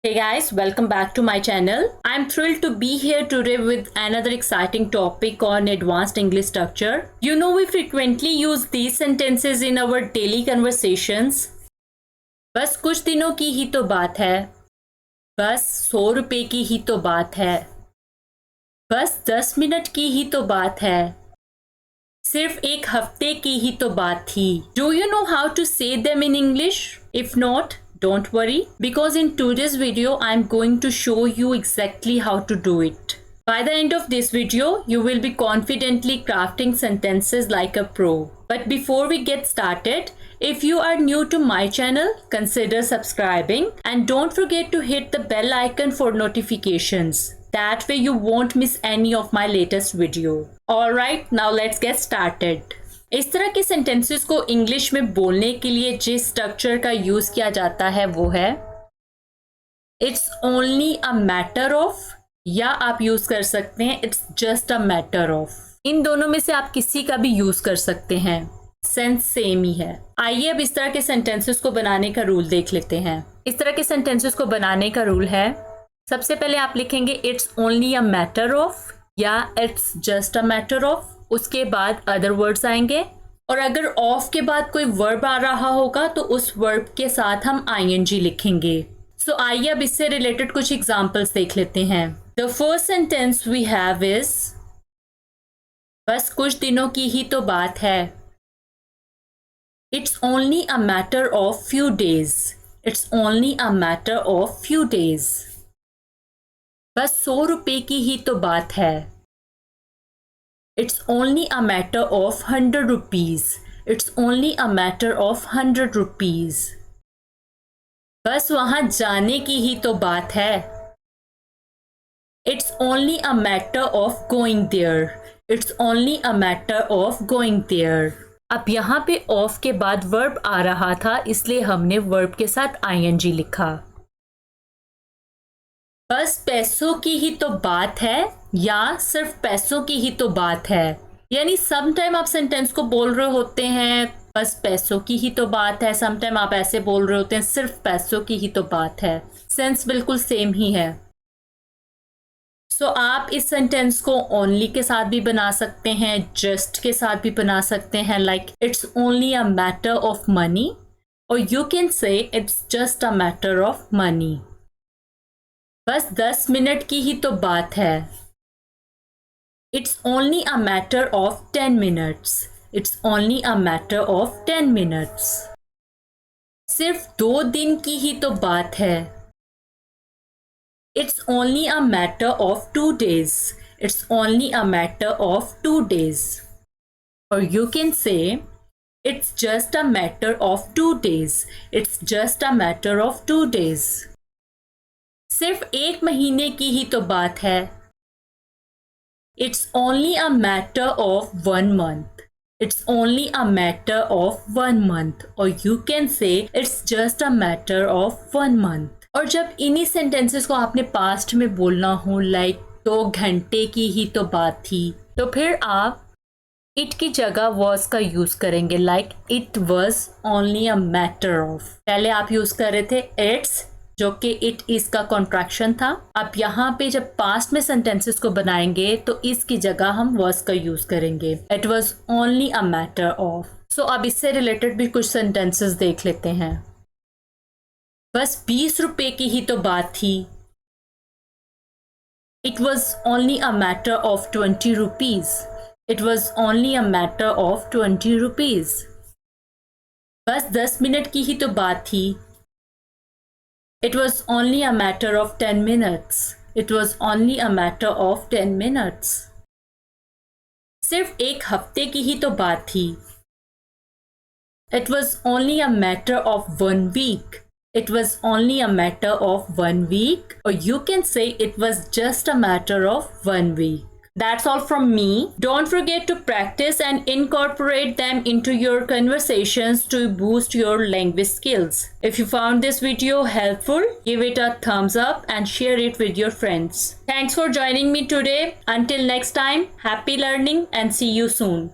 Hey guys, welcome back to my channel. I'm thrilled to be here today with another exciting topic on advanced English structure. You know, we frequently use these sentences in our daily conversations. बस कुछ दिनों की ही तो बात है, बस 100 रुपए की ही तो बात है, बस 10 मिनट की ही तो बात है, सिर्फ एक हफ्ते की ही तो बात थी. Do you know how to say them in English? If not, don't worry, because in today's video I'm going to show you exactly how to do it. By the end of this video, you will be confidently crafting sentences like a pro. But before we get started, if you are new to my channel, consider subscribing and don't forget to hit the bell icon for notifications. That way you won't miss any of my latest video. Alright, now let's get started. इस तरह के sentences को English में बोलने के लिए जिस structure का यूज किया जाता है वो है it's only a matter of, या आप यूज कर सकते हैं it's just a matter of. इन दोनों में से आप किसी का भी यूज कर सकते हैं, सेंस सेम ही है. आइए अब इस तरह के सेंटेंसेस को बनाने का रूल देख लेते हैं. इस तरह के सेंटेंसेस को बनाने का रूल है, सबसे पहले आप लिखेंगे it's only a matter of या it's just a matter of. उसके बाद अदर वर्ड्स आएंगे और अगर ऑफ के बाद कोई वर्ब आ रहा होगा तो उस वर्ब के साथ हम आईएनजी लिखेंगे. सो आइए अब इससे रिलेटेड कुछ एग्जांपल्स देख लेते हैं. The first sentence we have is बस कुछ दिनों की ही तो बात है. It's only a matter of few days. It's only a matter of few days. बस 100 रुपए की ही तो बात है. It's only a matter of 100 rupees. It's only a matter of 100 rupees. बस वहां जाने की ही तो बात है. It's only a matter of going there. It's only a matter of going there. अब यहाँ पे of के बाद verb आ रहा था इसलिए हमने verb के साथ ing लिखा. बस पैसों की ही तो बात है या सिर्फ पैसों की ही तो बात है. यानी सम टाइम आप सेंटेंस को बोल रहे होते हैं बस पैसों की ही तो बात है, सम टाइम आप ऐसे बोल रहे होते हैं सिर्फ पैसों की ही तो बात है. सेंस बिल्कुल सेम ही है. सो आप इस सेंटेंस को ओनली के साथ भी बना सकते हैं, जस्ट के साथ भी बना सकते हैं, like it's only a matter of money, और you can say it's just a matter of money. बस 10 मिनट की ही तो बात है. It's only a matter of 10 minutes. It's only a matter of 10 minutes. सिर्फ 2 दिन की ही तो बात है. It's only a matter of 2 days. It's only a matter of 2 days. और you can say it's just a matter of 2 days. It's just a matter of 2 days. सिर्फ 1 महीने की ही तो बात है. It's only a matter of 1 month. It's only a matter of 1 month. और you can say it's just a matter of 1 month. और जब इन्हीं सेंटेंसेस को आपने पास्ट में बोलना हो, लाइक 2 घंटे की ही तो बात थी, तो फिर आप इट की जगह वॉज का यूज करेंगे, like it was only a matter of. पहले आप यूज कर रहे थे इट्स, जो कि इट इज का कॉन्ट्रैक्शन था. अब यहाँ पे जब पास्ट में सेंटेंसेस को बनाएंगे तो इसकी जगह हम वर्स का यूज करेंगे. It was only a matter of. So अब इससे रिलेटेड भी कुछ सेंटेंसेस देख लेते हैं. बस 20 रुपए की ही तो बात थी. It was only a matter of 20 rupees. It was only a matter of 20 rupees. बस 10 मिनट की ही तो बात थी. It was only a matter of 10 minutes. It was only a matter of 10 minutes. सिर्फ 1 हफ्ते की ही तो बात थी. It was only a matter of 1 week. It was only a matter of 1 week. Or you can say it was just a matter of 1 week. That's all from me. Don't forget to practice and incorporate them into your conversations to boost your language skills. If you found this video helpful, give it a thumbs up and share it with your friends. Thanks for joining me today. Until next time, happy learning and see you soon.